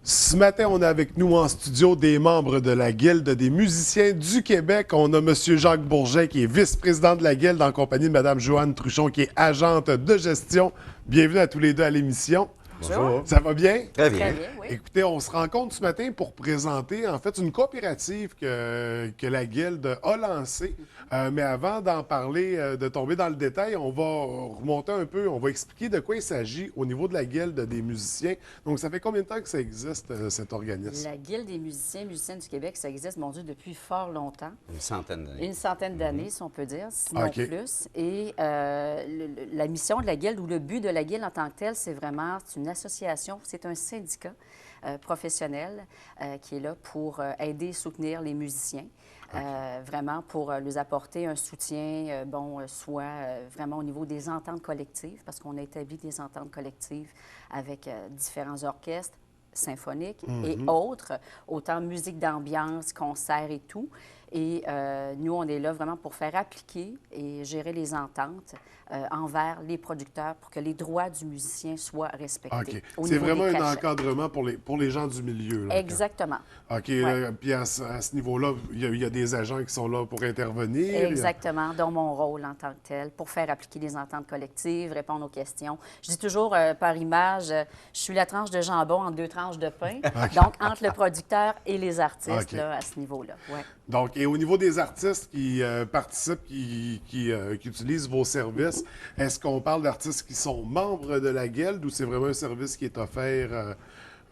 Ce matin, on a avec nous en studio des membres de la Guilde des musiciens du Québec. On a M. Jacques Bourget, qui est vice-président de la Guilde, en compagnie de Mme Joanne Truchon, qui est agente de gestion. Bienvenue à tous les deux à l'émission. Bonjour. Ça va bien? Très bien. Très bien, oui. Écoutez, on se rencontre ce matin pour présenter en fait une coopérative que la Guilde a lancée. Mais avant d'en parler, de tomber dans le détail, on va remonter un peu, on va expliquer de quoi il s'agit au niveau de la Guilde des musiciens. Donc, ça fait combien de temps que ça existe, cet organisme? La Guilde des musiciens, musiciennes du Québec, ça existe, mon Dieu, depuis fort longtemps. Une centaine d'années. Une centaine d'années, si on peut dire, sinon OK. plus. Et la mission de la Guilde ou le but de la Guilde en tant que tel, c'est une association, c'est un syndicat professionnel qui est là pour aider et soutenir les musiciens. Vraiment pour leur apporter un soutien, soit vraiment au niveau des ententes collectives, parce qu'on a établi des ententes collectives avec différents orchestres symphoniques et autres, autant musique d'ambiance, concerts et tout. Et nous, on est là vraiment pour faire appliquer et gérer les ententes envers les producteurs pour que les droits du musicien soient respectés. OK. Au C'est niveau vraiment des un cachets. encadrement pour les gens du milieu. Là, Exactement. OK. Ouais. Puis à ce niveau-là, il y a des agents qui sont là pour intervenir. Exactement, dont mon rôle en tant que tel, pour faire appliquer les ententes collectives, répondre aux questions. Je dis toujours par image, je suis la tranche de jambon en deux tranches de pain, donc entre le producteur et les artistes OK. là, à ce niveau-là. Ouais. Donc, et au niveau des artistes qui participent, qui utilisent vos services, est-ce qu'on parle d'artistes qui sont membres de la Guilde ou c'est vraiment un service qui est offert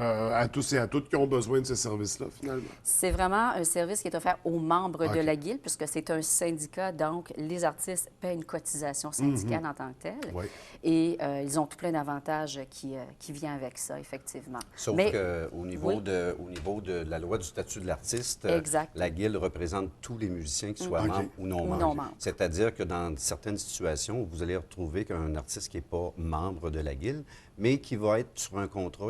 à tous et à toutes qui ont besoin de ce service-là, finalement? C'est vraiment un service qui est offert aux membres OK. de la Guilde, puisque c'est un syndicat, donc les artistes paient une cotisation syndicale en tant que telle. Oui. Et ils ont tout plein d'avantages qui viennent avec ça, effectivement. Sauf Mais- qu'au niveau, Oui. au niveau de la loi du statut de l'artiste, Exact. la Guilde représente tous les musiciens, qu'ils soient OK. membres ou non Ou membres. non membres. C'est-à-dire que dans certaines situations, vous allez retrouver qu'un artiste qui n'est pas membre de la Guilde, mais qui va être sur un contrat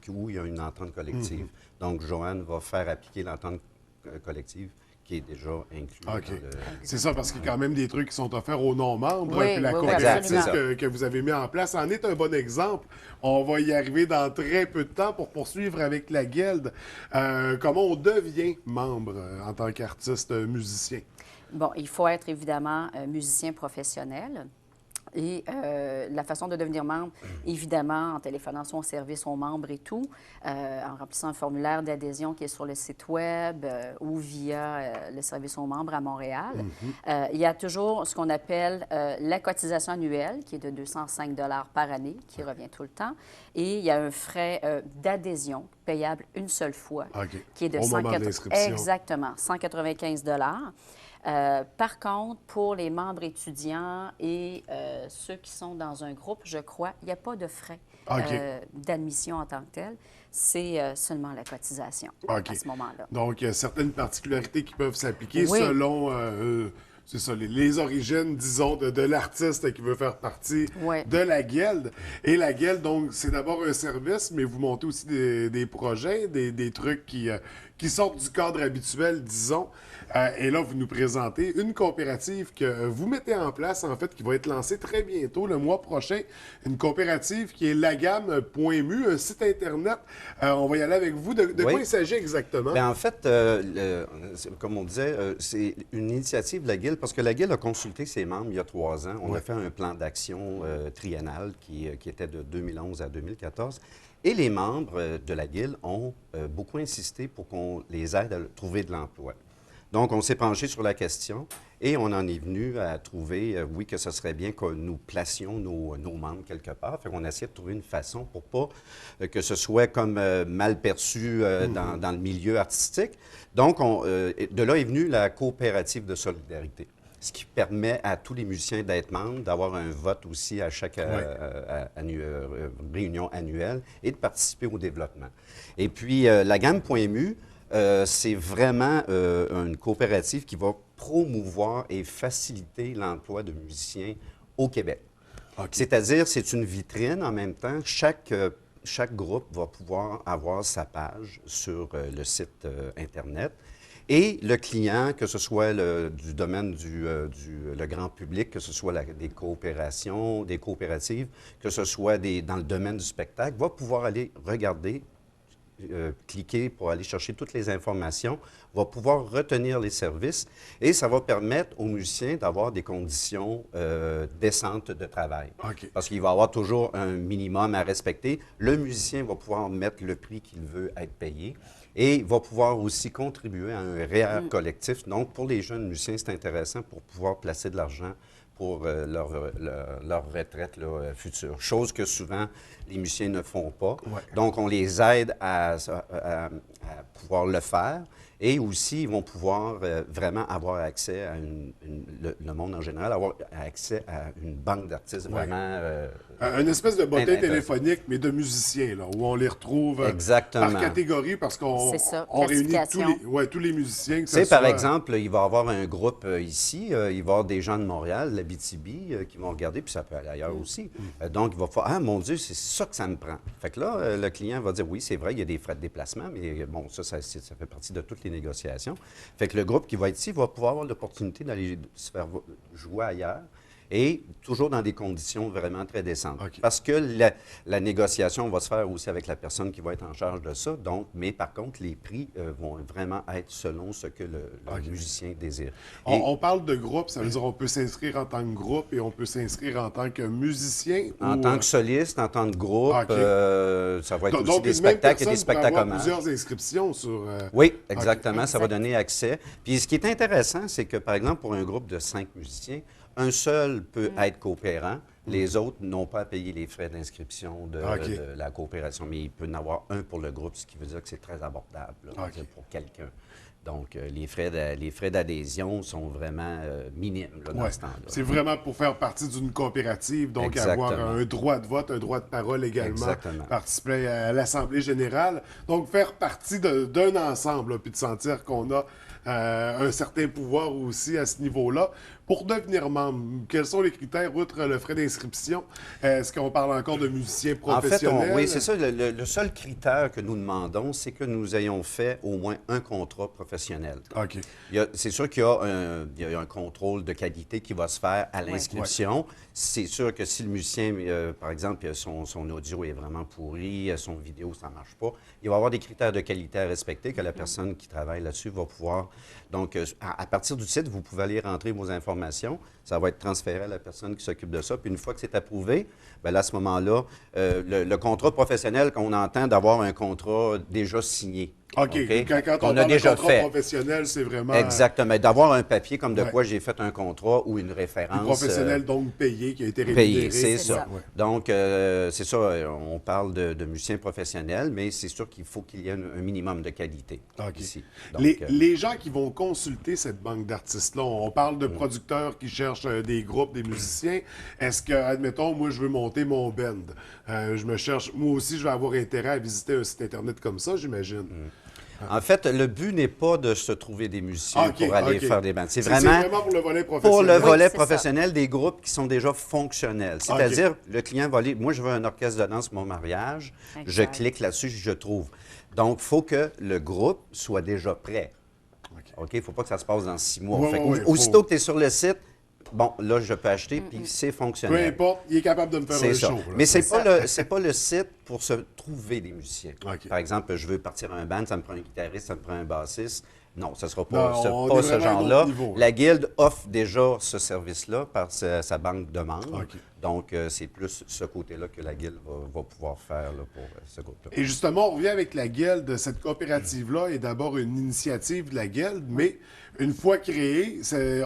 où il y a une entente collective. Donc, Joanne va faire appliquer l'entente collective qui est déjà inclue. OK. dans le- C'est ça, parce qu'il y a quand même des trucs qui sont offerts aux non-membres. Oui, Puis la oui, oui, coopérative absolument. que vous avez mis en place en est un bon exemple. On va y arriver dans très peu de temps pour poursuivre avec la Guilde. Comment on devient membre en tant qu'artiste musicien? Bon, il faut être évidemment musicien professionnel. Et la façon de devenir membre, évidemment, en téléphonant son service aux membres et tout, en remplissant un formulaire d'adhésion qui est sur le site Web ou via le service aux membres à Montréal. Il y a toujours ce qu'on appelle la cotisation annuelle, qui est de 205 par année, qui revient tout le temps. Et il y a un frais d'adhésion payable une seule fois, OK. qui est de Au moment de 180 l'inscription. Exactement, 195 par contre, pour les membres étudiants et ceux qui sont dans un groupe, je crois, il n'y a pas de frais OK. d'admission en tant que tel. C'est seulement la cotisation OK. à ce moment-là. Donc, il y a certaines particularités qui peuvent s'appliquer Oui. selon c'est ça, les origines, disons, de l'artiste qui veut faire partie Oui. de la Guilde. Et la Guilde, donc, c'est d'abord un service, mais vous montez aussi des projets, des trucs qui sortent du cadre habituel, disons. Et là, vous nous présentez une coopérative que vous mettez en place, en fait, qui va être lancée très bientôt, le mois prochain. Une coopérative qui est lagamme.mu, un site Internet. On va y aller avec vous. De Oui. quoi il s'agit exactement? Bien, en fait, comme on disait, c'est une initiative de la Guilde, parce que la Guilde a consulté ses membres il y a 3 ans. On Ouais. a fait un plan d'action triennal qui était de 2011 à 2014. Et les membres de la Guilde ont beaucoup insisté pour qu'on les aide à trouver de l'emploi. Donc, on s'est penché sur la question et on en est venu à trouver, oui, que ce serait bien que nous placions nos membres quelque part. Fait qu'on essaie de trouver une façon pour pas que ce soit comme mal perçu dans le milieu artistique. Donc, de là est venue la coopérative de solidarité, ce qui permet à tous les musiciens d'être membres, d'avoir un vote aussi à chaque réunion annuelle et de participer au développement. Et puis, la gamme.mu, c'est vraiment une coopérative qui va promouvoir et faciliter l'emploi de musiciens au Québec. OK. C'est-à-dire, c'est une vitrine en même temps. Chaque groupe va pouvoir avoir sa page sur le site Internet. Et le client, que ce soit du domaine le grand public, que ce soit des coopérations, des coopératives, que ce soit dans le domaine du spectacle, va pouvoir aller regarder cliquer pour aller chercher toutes les informations, va pouvoir retenir les services et ça va permettre aux musiciens d'avoir des conditions décentes de travail. OK. Parce qu'il va avoir toujours un minimum à respecter. Le musicien va pouvoir mettre le prix qu'il veut être payé et il va pouvoir aussi contribuer à un REER collectif. Donc, pour les jeunes musiciens, c'est intéressant pour pouvoir placer de l'argent pour leur retraite là, future. Chose que souvent les musiciens ne font pas. Ouais. Donc, on les aide à pouvoir le faire. Et aussi, ils vont pouvoir vraiment avoir accès à le monde en général, avoir accès à une banque d'artistes vraiment... Une espèce de bottin intéressant. téléphonique, mais de musiciens, là, où on les retrouve Exactement. par catégorie, parce qu'on C'est ça, on réunit classification. tous les musiciens. Que Tu sais, ce par soit- exemple, il va y avoir un groupe ici, il va y avoir des gens de Montréal, de l'Abitibi, qui vont regarder, puis ça peut aller ailleurs aussi. Donc, il va faire, ah, mon Dieu, c'est ça que ça me prend. Fait que là, le client va dire, oui, c'est vrai, il y a des frais de déplacement, mais bon, ça fait partie de toutes les négociations. Fait que le groupe qui va être ici va pouvoir avoir l'opportunité d'aller se faire jouer ailleurs. Et toujours dans des conditions vraiment très décentes. OK. Parce que la négociation va se faire aussi avec la personne qui va être en charge de ça. Donc, mais par contre, les prix vont vraiment être selon ce que le musicien désire. Et On parle de groupe, ça veut dire qu'on peut s'inscrire en tant que groupe et on peut s'inscrire en tant que musicien. en ou, tant que soliste, en tant que groupe, OK. ça va être aussi donc, des une même spectacles et des personne peut spectacles avoir hommages. plusieurs inscriptions sur... Oui, exactement. OK. Ça va Exact. donner accès. Puis ce qui est intéressant, c'est que, par exemple, pour un groupe de 5 musiciens, un seul peut être coopérant. Les autres n'ont pas à payer les frais d'inscription de la coopération, mais il peut en avoir un pour le groupe, ce qui veut dire que c'est très abordable là, on va dire, pour quelqu'un. Donc, les frais d'adhésion sont vraiment minimes là, dans Ouais. ce temps-là. C'est vraiment pour faire partie d'une coopérative, donc Exactement. avoir un droit de vote, un droit de parole également, Exactement. participer à l'Assemblée générale. Donc, faire partie d'un ensemble, là, puis de sentir qu'on a un certain pouvoir aussi à ce niveau-là. Pour devenir membre, quels sont les critères, outre le frais d'inscription? Est-ce qu'on parle encore de musiciens En fait, professionnels? oui, c'est ça. Le seul critère que nous demandons, c'est que nous ayons fait au moins un contrat professionnel. OK. C'est sûr qu'il y a un contrôle de qualité qui va se faire à l'inscription. C'est sûr que si le musicien, par exemple, son audio est vraiment pourri, son vidéo, ça ne marche pas, il va y avoir des critères de qualité à respecter que la personne qui travaille là-dessus va pouvoir... Donc, à partir du site, vous pouvez aller rentrer vos informations. Ça va être transféré à la personne qui s'occupe de ça. Puis une fois que c'est approuvé, bien là, à ce moment-là, le contrat professionnel qu'on entend d'avoir un contrat déjà signé. OK. Quand Qu'on on a parle déjà de contrat fait. professionnel, c'est vraiment... Exactement. D'avoir un papier comme de Ouais. quoi j'ai fait un contrat ou une Un référence. professionnel, donc payé, qui a été rémunéré. Payé, c'est C'est ça. ça. Ouais. Donc, c'est ça, on parle de musiciens professionnels, mais c'est sûr qu'il faut qu'il y ait un minimum de qualité OK. ici. Donc, Les gens qui vont consulter cette banque d'artistes-là, on parle de producteurs qui cherchent des groupes, des musiciens. Est-ce que, admettons, moi, je veux monter mon band. Je me cherche, moi aussi, je vais avoir intérêt à visiter un site Internet comme ça, j'imagine. en fait, le but n'est pas de se trouver des musiciens OK, pour aller OK. faire des bandes. C'est C'est vraiment pour le volet professionnel. pour le volet c'est ça. professionnel des groupes qui sont déjà fonctionnels. C'est-à-dire, le client va aller, moi, je veux un orchestre de danse pour mon mariage, Exact. je clique là-dessus, je trouve. Donc, il faut que le groupe soit déjà prêt. OK? Il ne faut pas que ça se passe dans 6 mois. Ouais, Fait que ouais, aussitôt faut- que tu es sur le site, bon, là, je peux acheter, puis c'est Peu fonctionnel. importe, il est capable de me faire C'est un ça. show. là. Mais c'est ça. pas le site pour se trouver des musiciens. OK. Par exemple, je veux partir à un band, ça me prend un guitariste, ça me prend un bassiste. Non, ce ne sera pas, Non, on pas est ce vraiment à un autre genre-là. niveau, là. La Guilde offre déjà ce service-là par sa banque de membres. OK. Donc, c'est plus ce côté-là que la Guilde va pouvoir faire là, pour ce groupe-là. Et justement, on revient avec la Guilde. Cette coopérative-là est d'abord une initiative de la Guilde, mais une fois créée,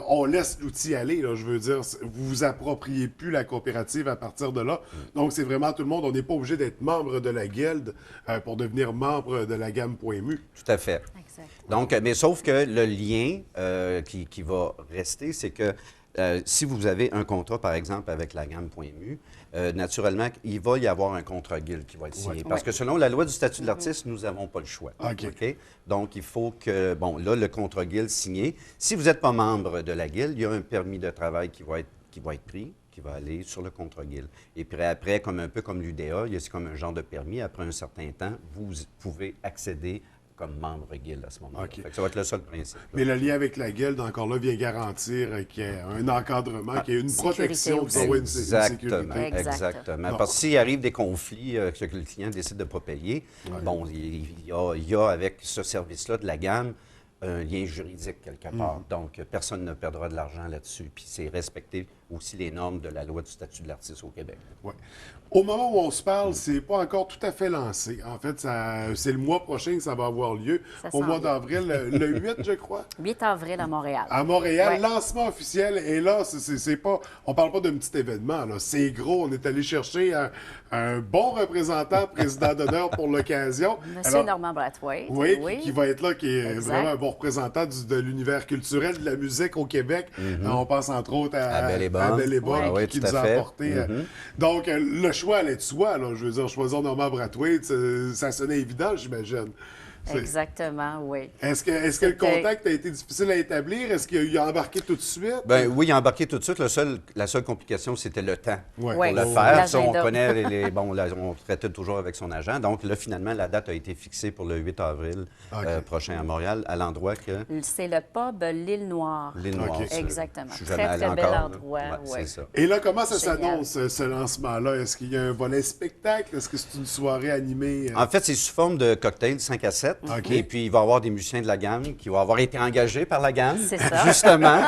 on laisse l'outil aller. Là, je veux dire, vous vous appropriez plus la coopérative à partir de là. Donc, c'est vraiment tout le monde. On n'est pas obligé d'être membre de la Guilde pour devenir membre de la gamme.mu. Tout à fait. Exact. Donc, mais sauf que le lien qui va rester, c'est que si vous avez un contrat, par exemple, avec la gamme.mu, naturellement, il va y avoir un contrat guilde qui va être signé. Ouais. Parce que selon la loi du statut de l'artiste, nous n'avons pas le choix. OK. Donc, il faut que, bon, là, le contrat guilde signé. Si vous n'êtes pas membre de la guilde, il y a un permis de travail qui va être pris, qui va aller sur le contrat guilde. Et puis après, comme un peu comme l'UDA, c'est comme un genre de permis. Après un certain temps, vous pouvez accéder comme membre Guild à ce moment-là. OK. Fait que ça va être le seul principe. là. Mais le lien avec la Guilde, encore là, vient garantir qu'il y ait un encadrement, qu'il y ait une Sécurité protection, aussi. disons, une Exactement, sécurité. Exact. exactement. Bon. Parce que s'il arrive des conflits que le client décide de ne pas payer, bon, il y a avec ce service-là de la gamme un lien juridique quelque part. Donc, personne ne perdra de l'argent là-dessus. Puis c'est respecter aussi les normes de la loi du statut de l'artiste au Québec. Ouais. Au moment où on se parle, c'est pas encore tout à fait lancé. En fait, c'est le mois prochain que ça va avoir lieu. Ça Au s'en mois vient. d'avril, le 8, je crois. 8 avril à Montréal. À Montréal, Ouais. lancement officiel. Et là, c'est pas, on parle pas d'un petit événement. Là. C'est gros. On est allé chercher un bon représentant, président d'honneur pour l'occasion. Monsieur Alors, Normand Brathwaite. oui, qui va être là, qui est Exact. vraiment un bon représentant de l'univers culturel, de la musique au Québec. On pense entre autres à Belle et Bonne. à Belle et Bonne, Ouais, qui tout à nous a fait. apporté. Donc, le choix allait de soi. Là. Je veux dire, choisir Normand Brathwaite, ça sonnait évident, j'imagine. Exactement, oui. Est-ce que le C'était- contact a été difficile à établir? Est-ce qu'il a embarqué tout de suite? Ben oui, il a embarqué tout de suite. La seule complication, c'était le temps Ouais. pour Ouais. le Oh. faire. Ça, on L'agenda. connaît bon, là, on traitait toujours avec son agent. Donc là, finalement, la date a été fixée pour le 8 avril OK. prochain à Montréal, à l'endroit que C'est le pub L'Île Noire. l'île Noire. OK. Exactement. Je suis Très, jamais allé très bel encore, là. endroit, Ouais, ouais. C'est ça. Et là, comment ça Génial. s'annonce, ce lancement-là? Est-ce qu'il y a un volet spectacle? Est-ce que c'est une soirée animée? En fait, c'est sous forme de cocktail 5 à 7. OK. Et puis, il va y avoir des musiciens de la gamme qui vont avoir été engagés par la gamme. C'est ça. Justement.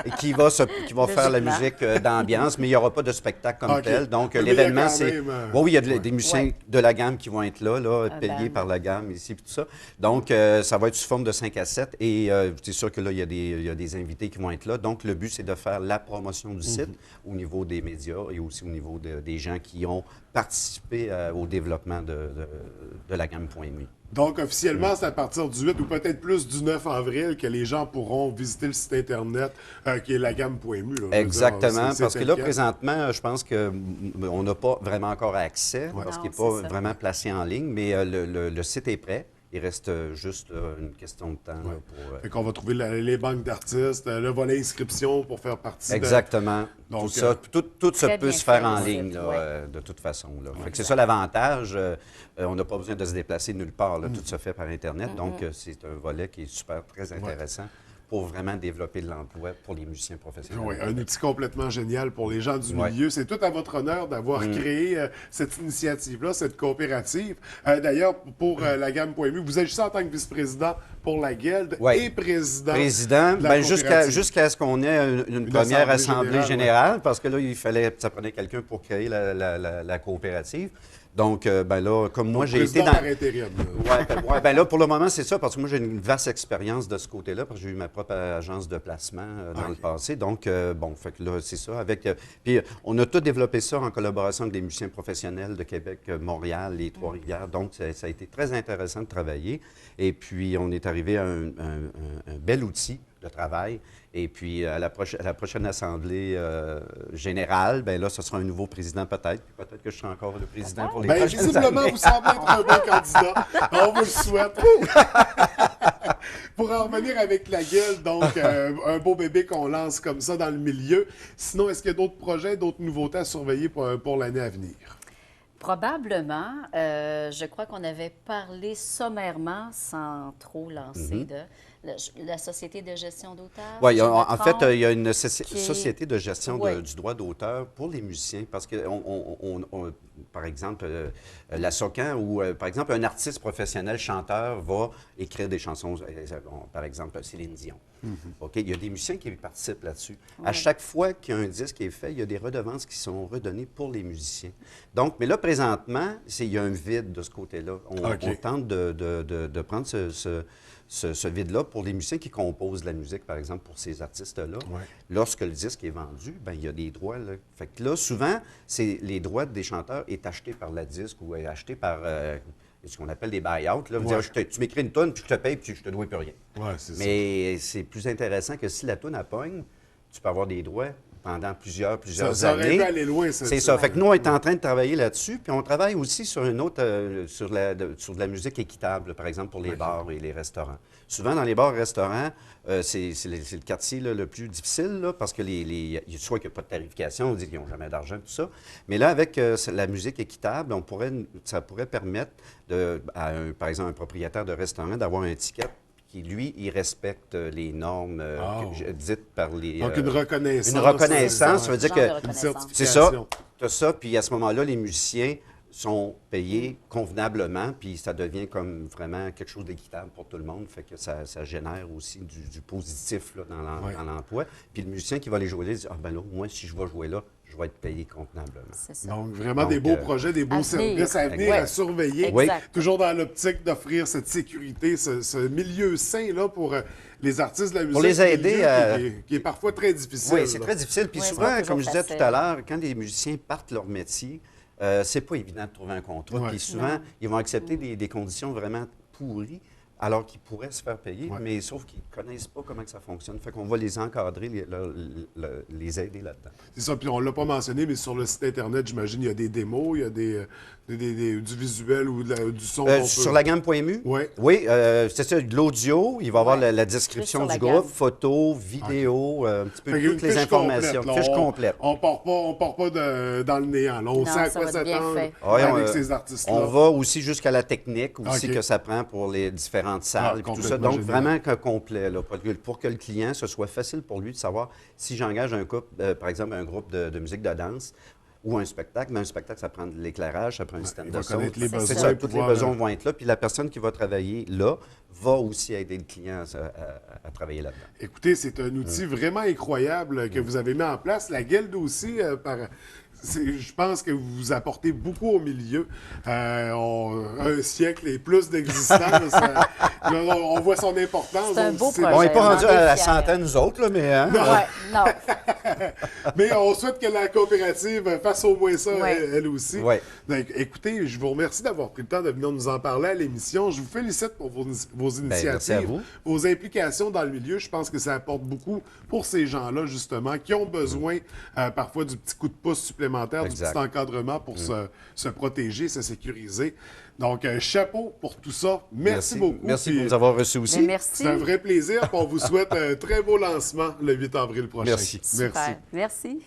Et qui va faire la Logiquement. musique d'ambiance, mais il n'y aura pas de spectacle comme OK. tel. Donc, Mais il y a l'événement, quand c'est. même, Oui, oui, il y a des ouais. musiciens Ouais. de la gamme qui vont être là, Un payés band. par la gamme ici, puis tout ça. Donc, ça va être sous forme de 5 à 7. Et c'est sûr que là, il y a des invités qui vont être là. Donc, le but, c'est de faire la promotion du site au niveau des médias et aussi au niveau des gens qui ont participé au développement de la gamme.nu. Donc, officiellement, c'est à partir du 8 ou peut-être plus du 9 avril que les gens pourront visiter le site Internet qui est lagamme.mu. là. Je veux dire, Exactement, c'est parce que là, efficace. présentement, je pense qu'on n'a pas vraiment encore accès, parce Non, qu'il n'est c'est pas ça. vraiment placé en ligne, mais le site est prêt. Il reste juste une question de temps là, pour... Fait qu'on va trouver les banques d'artistes, le volet inscription pour faire partie de... Exactement. Donc, tout ça, tout se très peut bien se faire fait, en le ligne, site, là, ouais. de toute façon. Là. Fait que c'est ça l'avantage. On n'a pas besoin de se déplacer nulle part. Là. Tout se fait par Internet. Donc, c'est un volet qui est super, très intéressant pour vraiment développer de l'emploi pour les musiciens professionnels. Oui, un outil complètement génial pour les gens du Ouais. milieu. C'est tout à votre honneur d'avoir créé cette initiative-là, cette coopérative. D'ailleurs, pour la gamme.mu, vous agissez en tant que vice-président pour la Guilde Ouais. et président. Président, de la ben, coopérative. jusqu'à ce qu'on ait une première assemblée assemblée générale, générale, parce que là, ça prenait quelqu'un pour créer la coopérative. Donc, ben là, comme moi, j'ai été Président dans... par intérim. là. Ben là, pour le moment, c'est ça, parce que moi, j'ai une vaste expérience de ce côté-là, parce que j'ai eu ma propre agence de placement dans le passé. Donc, bon, fait que là, c'est ça. Puis, on a tout développé ça en collaboration avec des musiciens professionnels de Québec, Montréal, les Trois-Rivières. Donc, ça a été très intéressant de travailler. Et puis, on est arrivé à un bel outil de travail. Et puis, à la prochaine assemblée générale, ben là, ce sera un nouveau président peut-être. Puis peut-être que je serai encore le président pour les Ben, prochaines visiblement, années. vous semblez être un bon candidat. On vous le souhaite. Pour en revenir avec la Guilde, donc, un beau bébé qu'on lance comme ça dans le milieu. Sinon, est-ce qu'il y a d'autres projets, d'autres nouveautés à surveiller pour l'année à venir? Probablement. Je crois qu'on avait parlé sommairement, sans trop lancer, de la Société de gestion d'auteur. Oui, si je me en fait, trompe. il y a une qui est- société de gestion Ouais. du droit d'auteur pour les musiciens, parce que, par exemple, la SOCAN, ou par exemple, un artiste professionnel chanteur va écrire des chansons, par exemple, Céline Dion. OK? Il y a des musiciens qui participent là-dessus. À chaque fois qu'il y a un disque qui est fait, il y a des redevances qui sont redonnées pour les musiciens. Donc, mais là, présentement, il y a un vide de ce côté-là. OK. On tente de prendre ce vide-là pour les musiciens qui composent de la musique, par exemple, pour ces artistes-là. Ouais. Lorsque le disque est vendu, ben, il y a des droits. Là. Fait que là, souvent, les droits des chanteurs est acheté par la disque ou est acheté par ce qu'on appelle des buy-out. Là. Ouais. Dire, tu m'écris une tonne, puis je te paye, puis je te dois plus rien. Ouais, c'est ça. Mais c'est plus intéressant que si la toune elle pogne, tu peux avoir des droits pendant plusieurs Ça aurait années. pu aller loin, ça. C'est ça. Fait que nous, on est en train de travailler là-dessus, puis on travaille aussi sur une autre, sur de la musique équitable, par exemple, pour les bars et les restaurants. Souvent, dans les bars et restaurants, c'est le quartier là, le plus difficile, là, parce que soit qu'il n'y a pas de tarification, on dit qu'ils n'ont jamais d'argent, tout ça. Mais là, avec la musique équitable, ça pourrait permettre, par exemple, un propriétaire de restaurant d'avoir un ticket qui, lui, il respecte les normes dites par les... Donc, une reconnaissance. Une reconnaissance, ça veut dire Genre de que... reconnaissance. C'est ça, tu as ça, puis à ce moment-là, les musiciens sont payés convenablement, puis ça devient comme vraiment quelque chose d'équitable pour tout le monde, fait que ça génère aussi du positif là, dans l'emploi. Puis le musicien qui va aller jouer là, il dit « Ah ben là, moi, si je vais jouer là, je vais être payé convenablement. » C'est ça. Donc, vraiment des beaux projets, des beaux services à venir, à surveiller. Exact. Toujours dans l'optique d'offrir cette sécurité, ce milieu sain là, pour les artistes de la musique. Pour les aider à... qui est parfois très difficile. Oui, c'est très difficile. Puis Oui, c'est souvent, pas comme je disais toujours tout à l'heure, quand les musiciens partent leur métier, c'est pas évident de trouver un contrat. Ouais. Puis souvent, ils vont accepter des conditions vraiment pourries, alors qu'ils pourraient se faire payer, mais sauf qu'ils ne connaissent pas comment que ça fonctionne. Fait qu'on va les encadrer, les aider là-dedans. C'est ça, puis on ne l'a pas mentionné, mais sur le site Internet, j'imagine, il y a des démos, il y a du visuel ou du son. Sur la gamme.mu? Ouais. Oui, c'est ça, de l'audio. Il va y avoir la description Sur la du groupe, gamme. photos, vidéos, un petit peu Fait que toutes les fiche informations. complète, là. Fiche complète. On part pas dans le néant. Là. On Non, sait à ça quoi va être bien s'attendre fait. avec ces artistes-là. On va aussi jusqu'à la technique aussi OK. que ça prend pour les différentes salles et tout ça. complètement Donc, génial. vraiment qu'un complet, là, pour que le client, ce soit facile pour lui de savoir si j'engage un couple, par exemple, un groupe de musique de danse ou un spectacle. Mais un spectacle, ça prend de l'éclairage, ça prend un système il de va son. connaître les C'est besoins, ça, tous les pouvoir, besoins vont être là. Puis la personne qui va travailler là va aussi aider le client à travailler là-dedans. Écoutez, c'est un outil vraiment incroyable que vous avez mis en place. La Guilde aussi, je pense que vous apportez beaucoup au milieu. Un siècle et plus d'existence. On voit son importance. C'est un Donc, beau projet. On n'est pas Vraiment rendu à la fière. centaine, nous autres, là, mais... Hein? Ouais, non. Mais on souhaite que la coopérative fasse au moins ça, Ouais. elle aussi. Ouais. Donc, écoutez, je vous remercie d'avoir pris le temps de venir nous en parler à l'émission. Je vous félicite pour vos initiatives, merci à vous. vos implications dans le milieu. Je pense que ça apporte beaucoup pour ces gens-là, justement, qui ont besoin parfois du petit coup de pouce supplémentaire, Exact. du petit encadrement pour se protéger, se sécuriser. Donc, chapeau pour tout ça. Merci beaucoup. Merci Puis, de nous avoir reçus aussi. Mais merci. c'est un vrai plaisir. Puis on vous souhaite un très beau lancement le 8 avril prochain. Merci. Super. Merci.